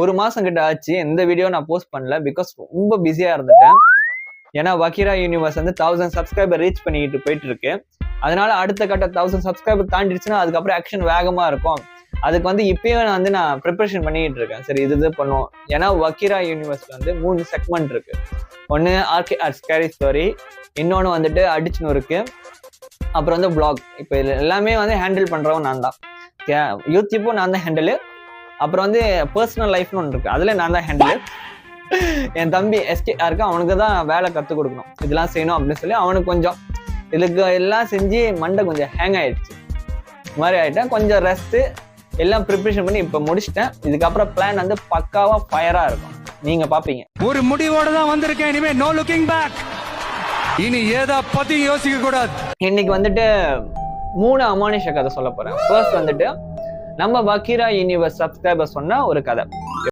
1 மாசம் கிட்ட ஆச்சு எந்த வீடியோ நான் போஸ்ட் பண்ணல. பிகாஸ் ரொம்ப பிஸியா இருந்துட்டேன். ஏன்னா வக்கீரா யூனிவர்ஸ் வந்து 1000 சப்ஸ்கிரைபர் ரீச் பண்ணிட்டு போயிட்டு இருக்கு. அதனால அடுத்த கட்ட 1000 சப்ஸ்கிரைபர் தாண்டிடுச்சுன்னா அதுக்கப்புறம் ஆக்ஷன் வேகமா இருக்கும். அதுக்கு வந்து இப்பயே நான் ப்ரிப்பரேஷன் பண்ணிட்டு இருக்கேன். சரி இது பண்ணுவோம். ஏன்னா வக்கீரா யூனிவர்ஸ்ல வந்து 3 செக்மெண்ட் இருக்கு. ஒன்னு ஆர்கே ஸ்கேரி ஸ்டோரி, இன்னொன்னு வந்துட்டு அடிச்சுன்னு இருக்கு, அப்புறம் வந்து vlog. இப்போ எல்லாமே வந்து ஹேண்டில் பண்றவன் நான் தான். யூடியூப்பும் நான் தான் ஹேண்டில். அப்புறம் வந்து பர்சனல் லைஃப்னு ஒன்று இருக்கு, அதுல நான் தான் ஹேண்டில். என் தம்பி SKRக்கு அவனுக்கு தான் வேலை கற்றுக் கொடுக்கணும், இதெல்லாம் செய்யணும் அப்படின்னு சொல்லி. அவனுக்கு கொஞ்சம் இதுக்கு எல்லாம் செஞ்சு மண்டை கொஞ்சம் ஹேங் ஆயிடுச்சு மாதிரி ஆயிட்டேன். கொஞ்சம் ரெஸ்ட் எல்லாம் ப்ரிப்பரேஷன் பண்ணி இப்போ முடிச்சிட்டேன். இதுக்கப்புறம் பிளான் வந்து பக்காவா ஃபயரா இருக்கும், நீங்க பாப்பீங்க. ஒரு முடிவோட தான் வந்திருக்கேன். இனிமே நோ லுக்கிங் பேக். இனி ஏதா பத்தி யோசிக்க கூடாது. இன்னைக்கு வந்துட்டு 3 அமானுஷ கதை சொல்ல போறேன். ஃபர்ஸ்ட் வந்துட்டு நம்ம வக்கீரா யூனிவர்ஸ் சப்ஸ்கிரைபர் சொன்ன ஒரு கதை.